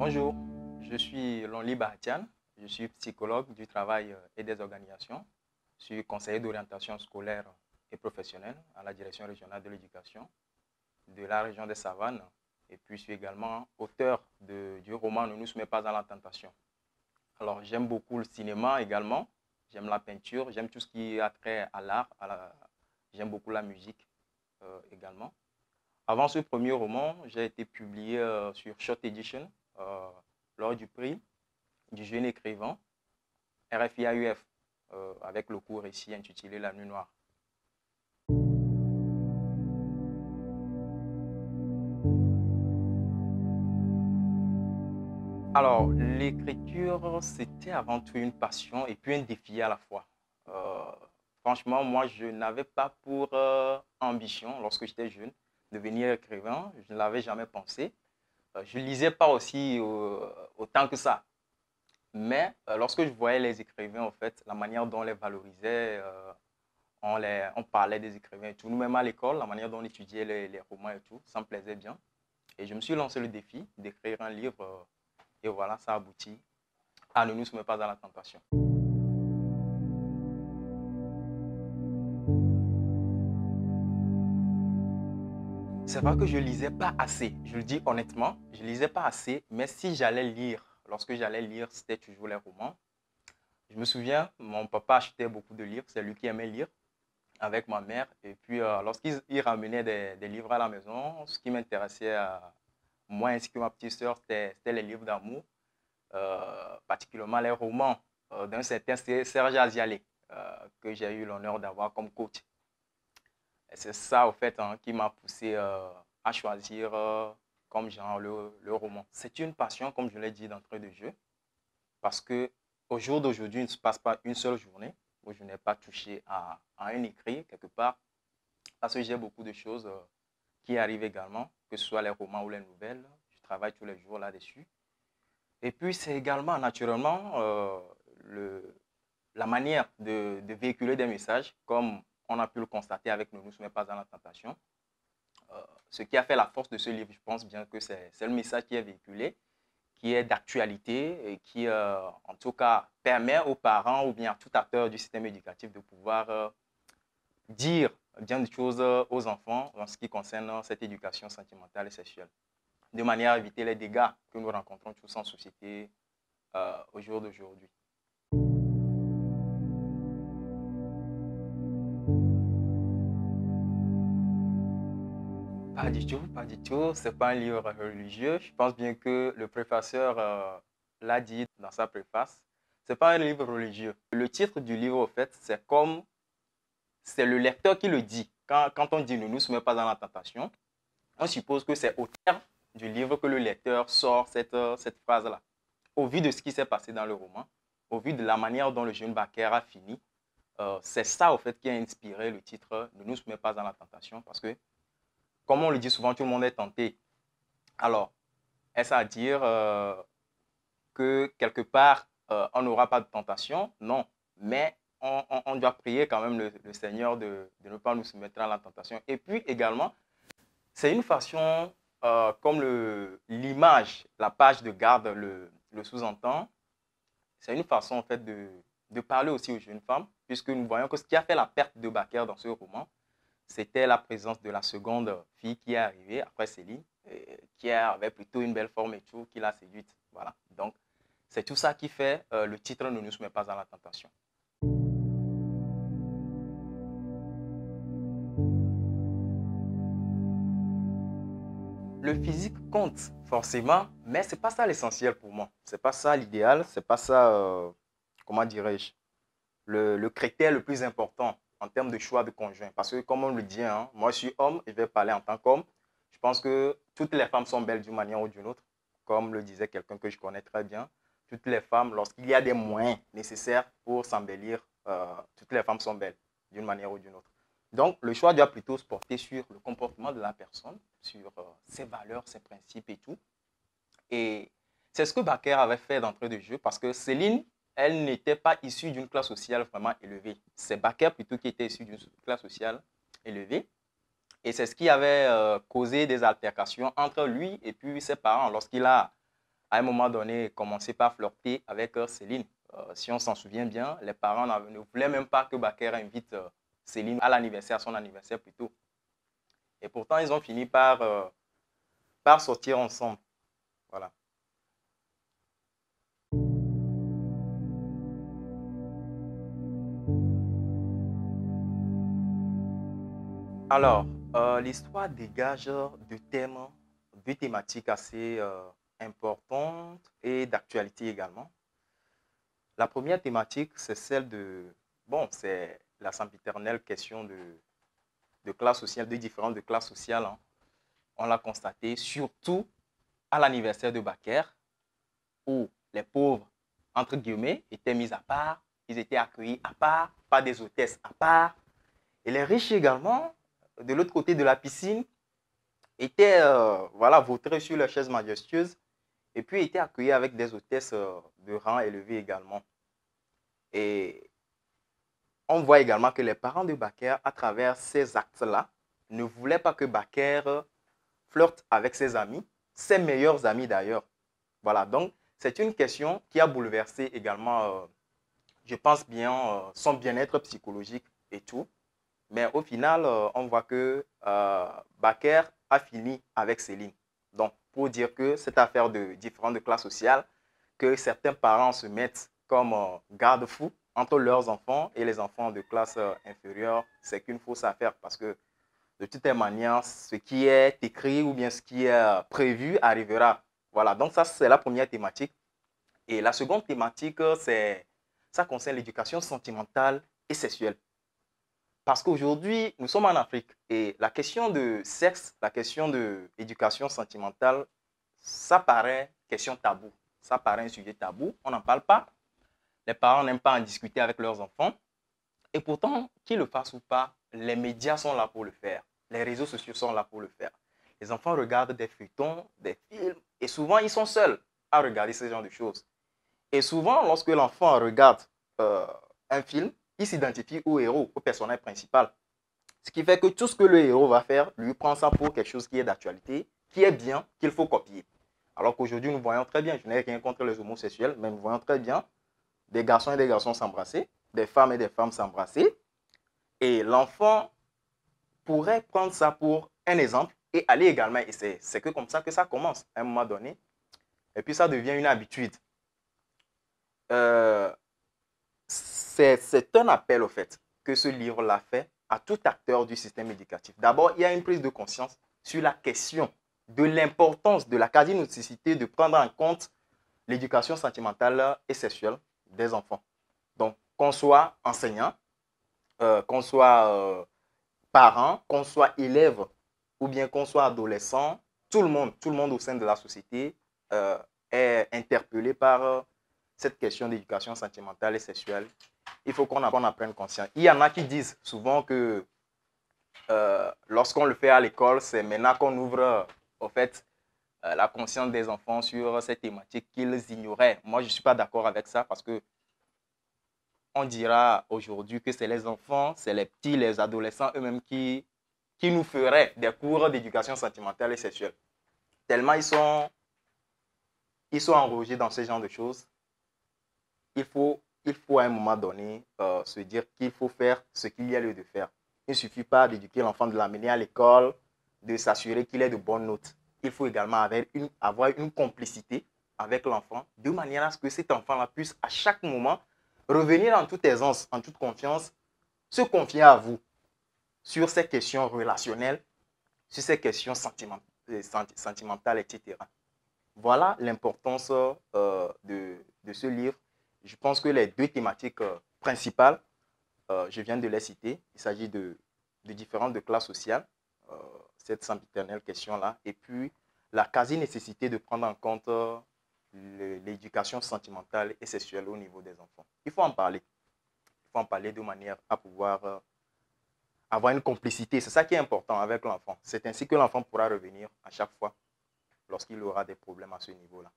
Bonjour, je suis Lonli Bahatian, je suis psychologue du travail et des organisations. Je suis conseiller d'orientation scolaire et professionnelle à la Direction régionale de l'éducation de la région des Savanes. Et puis, je suis également auteur du roman Ne nous soumets pas à la tentation. Alors, j'aime beaucoup le cinéma également, j'aime la peinture, j'aime tout ce qui a trait à l'art, j'aime beaucoup la musique également. Avant ce premier roman, j'ai été publié sur Short Edition euh, lors du prix du jeune écrivain RFIAUF avec le court récit intitulé La Nuit Noire. Alors, l'écriture, c'était avant tout une passion et puis un défi à la fois. Euh, Franchement, moi, je n'avais pas pour ambition, lorsque j'étais jeune, de devenir écrivain. Je ne l'avais jamais pensé. Je ne lisais pas aussi autant que ça. Mais lorsque je voyais les écrivains, en fait, la manière dont on les valorisait, on parlait des écrivains et tout. Nous-mêmes à l'école, la manière dont on étudiait les romans et tout, ça me plaisait bien. Et je me suis lancé le défi d'écrire un livre. Et voilà, ça aboutit à Ne nous soumets pas à la tentation. C'est vrai que je ne lisais pas assez. Je le dis honnêtement, je ne lisais pas assez. Mais si j'allais lire, lorsque j'allais lire, c'était toujours les romans. Je me souviens, mon papa achetait beaucoup de livres. C'est lui qui aimait lire avec ma mère. Et puis, lorsqu'il ramenait des livres à la maison, ce qui m'intéressait à moi ainsi que ma petite sœur, c'était les livres d'amour, particulièrement les romans d'un certain Serge Azialé, que j'ai eu l'honneur d'avoir comme coach. Et c'est ça, au fait, hein, qui m'a poussé à choisir comme genre le roman. C'est une passion, comme je l'ai dit d'entrée de jeu, parce que au jour d'aujourd'hui, il ne se passe pas une seule journée où je n'ai pas touché à un écrit quelque part, parce que j'ai beaucoup de choses qui arrivent également, que ce soit les romans ou les nouvelles. Je travaille tous les jours là-dessus. Et puis, c'est également naturellement la manière de véhiculer des messages, comme on a pu le constater avec Ne nous soumets pas à la tentation. Ce qui a fait la force de ce livre, je pense bien que c'est le message qui est véhiculé, qui est d'actualité et qui, en tout cas, permet aux parents ou bien à tout acteur du système éducatif de pouvoir dire bien des choses aux enfants en ce qui concerne cette éducation sentimentale et sexuelle, de manière à éviter les dégâts que nous rencontrons tous en société au jour d'aujourd'hui. Pas du tout, pas du tout. C'est pas un livre religieux. Je pense bien que le préfaceur l'a dit dans sa préface. C'est pas un livre religieux. Le titre du livre, au fait, c'est comme c'est le lecteur qui le dit. Quand on dit ne nous soumets pas dans la tentation, on suppose que c'est au terme du livre que le lecteur sort cette phrase-là. Au vu de ce qui s'est passé dans le roman, au vu de la manière dont le jeune Baker a fini, c'est ça, au fait, qui a inspiré le titre Ne nous soumets pas dans la tentation parce que comme on le dit souvent, tout le monde est tenté. Alors, est-ce à dire que quelque part, on n'aura pas de tentation? Non. Mais on doit prier quand même le Seigneur de ne pas nous soumettre à la tentation. Et puis également, c'est une façon, comme l'image, la page de garde le sous-entend, c'est une façon en fait de parler aussi aux jeunes femmes, puisque nous voyons que ce qui a fait la perte de Baker dans ce roman, c'était la présence de la seconde fille qui est arrivée après Céline, qui avait plutôt une belle forme et tout, qui l'a séduite. Voilà. Donc, c'est tout ça qui fait le titre Ne nous soumets pas à la tentation. Le physique compte forcément, mais c'est pas ça l'essentiel pour moi. C'est pas ça l'idéal, c'est pas ça, comment dirais-je, le critère le plus important en termes de choix de conjoint. Parce que comme on le dit, hein, moi je suis homme et je vais parler en tant qu'homme. Je pense que toutes les femmes sont belles d'une manière ou d'une autre, comme le disait quelqu'un que je connais très bien. Toutes les femmes, lorsqu'il y a des moyens nécessaires pour s'embellir, toutes les femmes sont belles d'une manière ou d'une autre. Donc, le choix doit plutôt se porter sur le comportement de la personne, sur ses valeurs, ses principes et tout. Et c'est ce que Baker avait fait d'entrée de jeu parce que Céline, elle n'était pas issue d'une classe sociale vraiment élevée. C'est Baker plutôt qui était issu d'une classe sociale élevée. Et c'est ce qui avait causé des altercations entre lui et puis ses parents lorsqu'il a à un moment donné, commencé par flirter avec Céline. Si on s'en souvient bien, les parents ne voulaient même pas que Baker invite Céline à l'anniversaire, à son anniversaire plutôt. Et pourtant, ils ont fini par sortir ensemble. Voilà. Alors, l'histoire dégage deux thématiques assez importantes et d'actualité également. La première thématique, c'est celle c'est la sempiternelle question de classe sociale, de différences de classe sociale, hein. On l'a constaté, surtout à l'anniversaire de Baker, où les pauvres, entre guillemets, étaient mis à part, ils étaient accueillis à part, par des hôtesses à part. Et les riches également, de l'autre côté de la piscine, étaient vautrés sur leurs chaises majestueuses et puis étaient accueillis avec des hôtesses de rang élevé également. Et on voit également que les parents de Baker, à travers ces actes-là, ne voulaient pas que Baker flirte avec ses amis, ses meilleurs amis d'ailleurs. Voilà, donc c'est une question qui a bouleversé également, je pense bien, son bien-être psychologique et tout. Mais au final, on voit que Baker a fini avec Céline. Donc, pour dire que cette affaire de différentes classes sociales, que certains parents se mettent comme garde-fous entre leurs enfants et les enfants de classe inférieure, c'est qu'une fausse affaire parce que de toutes les manières, ce qui est écrit ou bien ce qui est prévu arrivera. Voilà, donc ça, c'est la première thématique. Et la seconde thématique, ça concerne l'éducation sentimentale et sexuelle. Parce qu'aujourd'hui, nous sommes en Afrique et la question de sexe, la question de l'éducation sentimentale, ça paraît question tabou. Ça paraît un sujet tabou. On n'en parle pas. Les parents n'aiment pas en discuter avec leurs enfants. Et pourtant, qu'ils le fassent ou pas, les médias sont là pour le faire. Les réseaux sociaux sont là pour le faire. Les enfants regardent des feuilletons, des films, et souvent, ils sont seuls à regarder ce genre de choses. Et souvent, lorsque l'enfant regarde un film, il s'identifie au héros, au personnage principal. Ce qui fait que tout ce que le héros va faire, lui prend ça pour quelque chose qui est d'actualité, qui est bien, qu'il faut copier. Alors qu'aujourd'hui, nous voyons très bien, je n'ai rien contre les homosexuels, mais nous voyons très bien des garçons et des garçons s'embrasser, des femmes et des femmes s'embrasser. Et l'enfant pourrait prendre ça pour un exemple et aller également essayer. C'est que comme ça que ça commence à un moment donné. Et puis ça devient une habitude. Euh, c'est un appel au fait que ce livre-là fait à tout acteur du système éducatif. D'abord, il y a une prise de conscience sur la question de l'importance, de la quasi-nécessité de prendre en compte l'éducation sentimentale et sexuelle des enfants. Donc, qu'on soit enseignant, qu'on soit parent, qu'on soit élève ou bien qu'on soit adolescent, tout le monde au sein de la société est interpellé par cette question d'éducation sentimentale et sexuelle. Il faut qu'on en prenne conscience. Il y en a qui disent souvent que lorsqu'on le fait à l'école, c'est maintenant qu'on ouvre au fait la conscience des enfants sur cette thématique qu'ils ignoraient. Moi, je ne suis pas d'accord avec ça parce que on dira aujourd'hui que c'est les enfants, c'est les petits, les adolescents eux-mêmes qui nous feraient des cours d'éducation sentimentale et sexuelle. Tellement ils sont enrôlés dans ce genre de choses. Il faut à un moment donné se dire qu'il faut faire ce qu'il y a lieu de faire. Il ne suffit pas d'éduquer l'enfant, de l'amener à l'école, de s'assurer qu'il ait de bonnes notes. Il faut également avoir une complicité avec l'enfant, de manière à ce que cet enfant-là puisse à chaque moment revenir en toute aisance, en toute confiance, se confier à vous sur ces questions relationnelles, sur ces questions sentimentales, etc. Voilà l'importance de ce livre. Je pense que les deux thématiques principales, je viens de les citer. Il s'agit de différentes classes sociales, cette sempiternelle question-là, et puis la quasi-nécessité de prendre en compte l'éducation sentimentale et sexuelle au niveau des enfants. Il faut en parler. Il faut en parler de manière à pouvoir avoir une complicité. C'est ça qui est important avec l'enfant. C'est ainsi que l'enfant pourra revenir à chaque fois lorsqu'il aura des problèmes à ce niveau-là.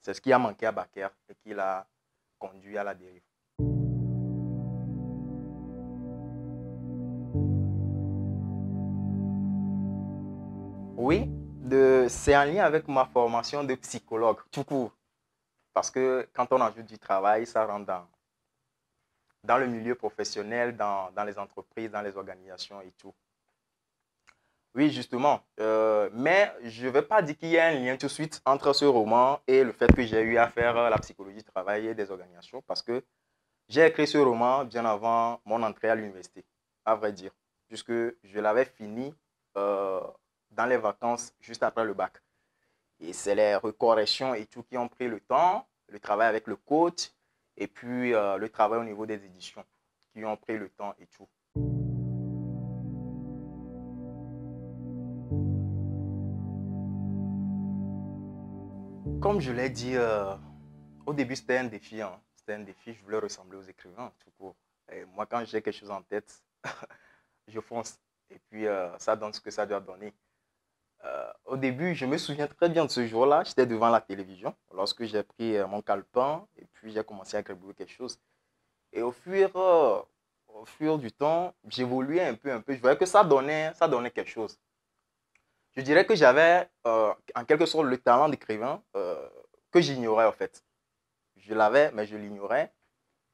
C'est ce qui a manqué à Baker et qui l'a conduit à la dérive. Oui, C'est en lien avec ma formation de psychologue, tout court. Parce que quand on ajoute du travail, ça rentre dans le milieu professionnel, dans les entreprises, dans les organisations et tout. Oui, justement. Mais je ne vais pas dire qu'il y a un lien tout de suite entre ce roman et le fait que j'ai eu à faire la psychologie du travail et des organisations, parce que j'ai écrit ce roman bien avant mon entrée à l'université, à vrai dire, puisque je l'avais fini euh, dans les vacances juste après le bac. Et c'est les recorrections et tout qui ont pris le temps, le travail avec le coach et puis le travail au niveau des éditions qui ont pris le temps et tout. Comme je l'ai dit, au début c'était un défi. Hein. C'était un défi, je voulais ressembler aux écrivains, tout court. Et moi, quand j'ai quelque chose en tête, je fonce. Et puis, ça donne ce que ça doit donner. Au début, je me souviens très bien de ce jour-là. J'étais devant la télévision lorsque j'ai pris mon calepin et puis j'ai commencé à gribouiller quelque chose. Et au fur du temps, j'évoluais un peu, un peu. Je voyais que ça donnait quelque chose. Je dirais que j'avais en quelque sorte le talent d'écrivain que j'ignorais en fait. Je l'avais, mais je l'ignorais.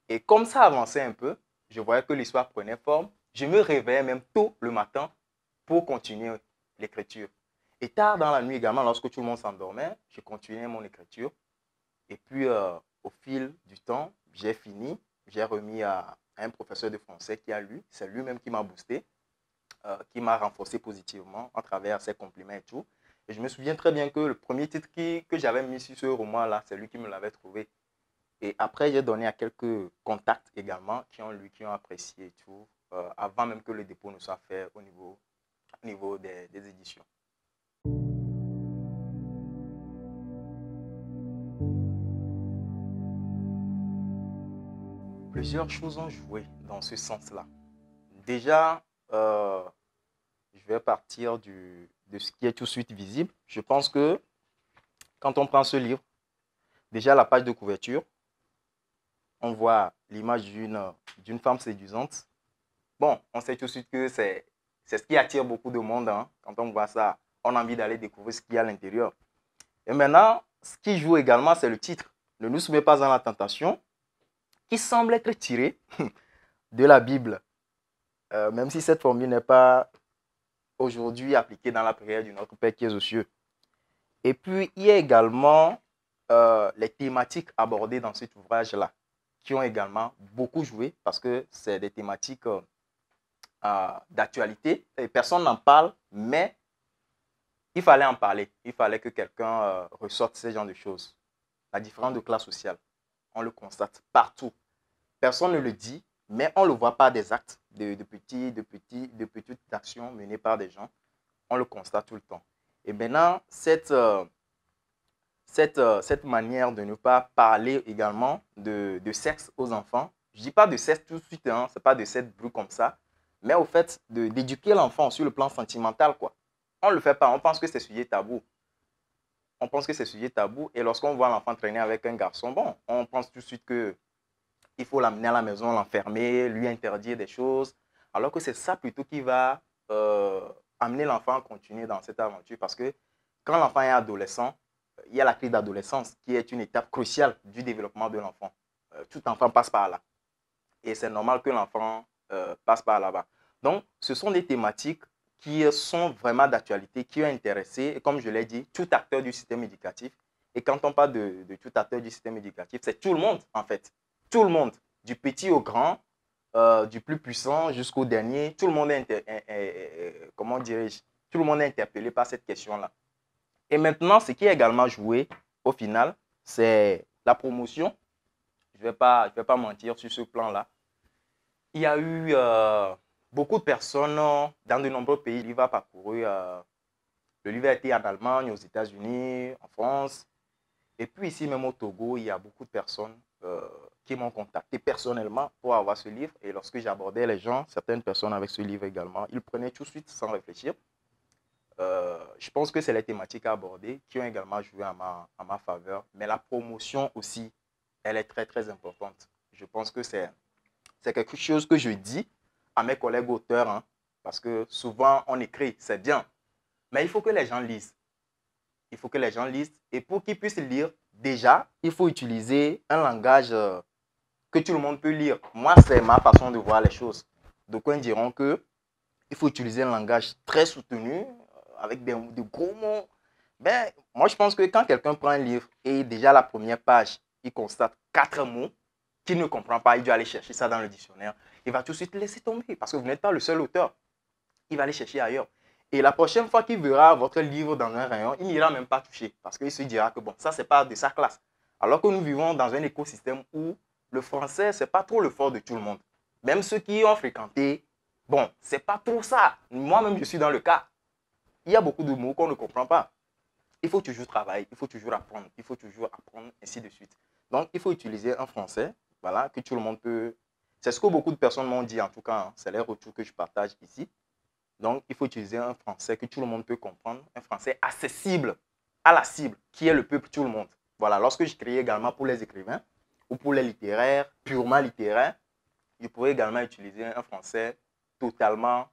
Et comme ça avançait un peu, je voyais que l'histoire prenait forme. Je me réveillais même tôt le matin pour continuer l'écriture. Et tard dans la nuit également, lorsque tout le monde s'endormait, je continuais mon écriture. Et puis, au fil du temps, j'ai fini. J'ai remis à un professeur de français qui a lu. C'est lui-même qui m'a boosté, qui m'a renforcé positivement à travers ses compliments et tout. Et je me souviens très bien que le premier titre que j'avais mis sur ce roman-là, c'est lui qui me l'avait trouvé. Et après, j'ai donné à quelques contacts également qui ont lu, qui ont apprécié et tout, avant même que le dépôt ne soit fait au niveau des éditions. Plusieurs choses ont joué dans ce sens-là. Déjà, je vais partir de ce qui est tout de suite visible. Je pense que quand on prend ce livre, déjà la page de couverture, on voit l'image d'une femme séduisante. Bon, on sait tout de suite que c'est ce qui attire beaucoup de monde. Hein. Quand on voit ça, on a envie d'aller découvrir ce qu'il y a à l'intérieur. Et maintenant, ce qui joue également, c'est le titre. Ne nous soumets pas à la tentation, qui semble être tiré de la Bible. Même si cette formule n'est pas aujourd'hui appliquée dans la prière du Notre Père qui est aux cieux. Et puis, il y a également les thématiques abordées dans cet ouvrage-là, qui ont également beaucoup joué, parce que c'est des thématiques d'actualité. Personne n'en parle, mais il fallait en parler. Il fallait que quelqu'un ressorte ce genre de choses. La différence de classe sociale, on le constate partout. Personne ne le dit, mais on le voit par des actes, de petites actions menées par des gens. On le constate tout le temps. Et maintenant, cette manière de ne pas parler également de sexe aux enfants, je ne dis pas de sexe tout de suite, hein, ce n'est pas de sexe brut comme ça, mais au fait d'éduquer l'enfant sur le plan sentimental, quoi. On ne le fait pas, on pense que c'est sujet tabou. On pense que c'est sujet tabou et lorsqu'on voit l'enfant traîner avec un garçon, bon, on pense tout de suite qu'il faut l'amener à la maison, l'enfermer, lui interdire des choses, alors que c'est ça plutôt qui va amener l'enfant à continuer dans cette aventure parce que quand l'enfant est adolescent, il y a la crise d'adolescence qui est une étape cruciale du développement de l'enfant. Tout enfant passe par là et c'est normal que l'enfant passe par là-bas. Donc, ce sont des thématiques qui sont vraiment d'actualité, qui ont intéressé, et comme je l'ai dit, tout acteur du système éducatif. Et quand on parle de tout acteur du système éducatif, c'est tout le monde, en fait. Tout le monde, du petit au grand, du plus puissant jusqu'au dernier, tout le monde comment dirais-je, tout le monde est interpellé par cette question-là. Et maintenant, ce qui est également joué, au final, c'est la promotion. Je ne vais pas mentir sur ce plan-là. Il y a eu beaucoup de personnes dans de nombreux pays. Le livre a parcouru. Le livre a été en Allemagne, aux États-Unis, en France. Et puis ici, même au Togo, il y a beaucoup de personnes qui m'ont contacté personnellement pour avoir ce livre. Et lorsque j'abordais les gens, certaines personnes avec ce livre également, ils prenaient tout de suite sans réfléchir. Je pense que c'est les thématiques à aborder qui ont également joué à ma faveur. Mais la promotion aussi, elle est très, très importante. Je pense que c'est quelque chose que je dis à mes collègues auteurs, hein, parce que souvent on écrit, c'est bien, mais il faut que les gens lisent. Il faut que les gens lisent. Et pour qu'ils puissent lire, déjà, il faut utiliser un langage que tout le monde peut lire. Moi, c'est ma façon de voir les choses. D'aucuns diront que il faut utiliser un langage très soutenu, avec de gros mots. Ben, moi, je pense que quand quelqu'un prend un livre et déjà la première page, il constate 4 mots qu'il ne comprend pas, il doit aller chercher ça dans le dictionnaire. Il va tout de suite laisser tomber parce que vous n'êtes pas le seul auteur. Il va aller chercher ailleurs. Et la prochaine fois qu'il verra votre livre dans un rayon, il n'ira même pas toucher parce qu'il se dira que bon, ça, c'est pas de sa classe. Alors que nous vivons dans un écosystème où le français, c'est pas trop le fort de tout le monde. Même ceux qui ont fréquenté, bon, c'est pas trop ça. Moi-même, je suis dans le cas. Il y a beaucoup de mots qu'on ne comprend pas. Il faut toujours travailler, il faut toujours apprendre, ainsi de suite. Donc, il faut utiliser un français, voilà, que tout le monde peut... C'est ce que beaucoup de personnes m'ont dit, en tout cas, hein, c'est les retours que je partage ici. Donc, il faut utiliser un français que tout le monde peut comprendre, un français accessible à la cible, qui est le peuple, tout le monde. Voilà, lorsque je crée également pour les écrivains ou pour les littéraires, purement littéraires, je pourrais également utiliser un français totalement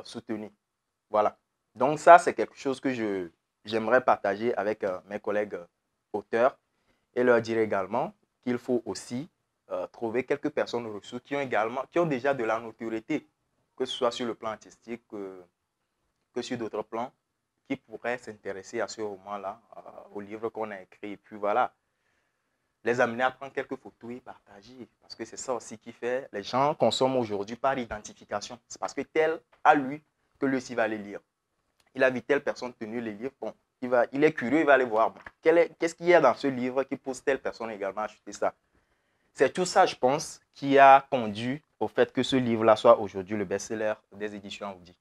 soutenu. Voilà. Donc, ça, c'est quelque chose que j'aimerais partager avec mes collègues auteurs et leur dire également qu'il faut aussi trouver quelques personnes ressources qui ont déjà de la notoriété, que ce soit sur le plan artistique que sur d'autres plans, qui pourraient s'intéresser à ce roman-là, au livre qu'on a écrit. Et puis voilà, les amener à prendre quelques photos et partager. Parce que c'est ça aussi qui fait, les gens consomment aujourd'hui par identification. C'est parce que tel a lu que lui aussi va les lire. Il a vu telle personne tenir les livres. Bon, il est curieux, il va aller voir. Bon, qu'est-ce qu'il y a dans ce livre qui pousse telle personne également à acheter ça? C'est tout ça, je pense, qui a conduit au fait que ce livre-là soit aujourd'hui le best-seller des éditions Audi.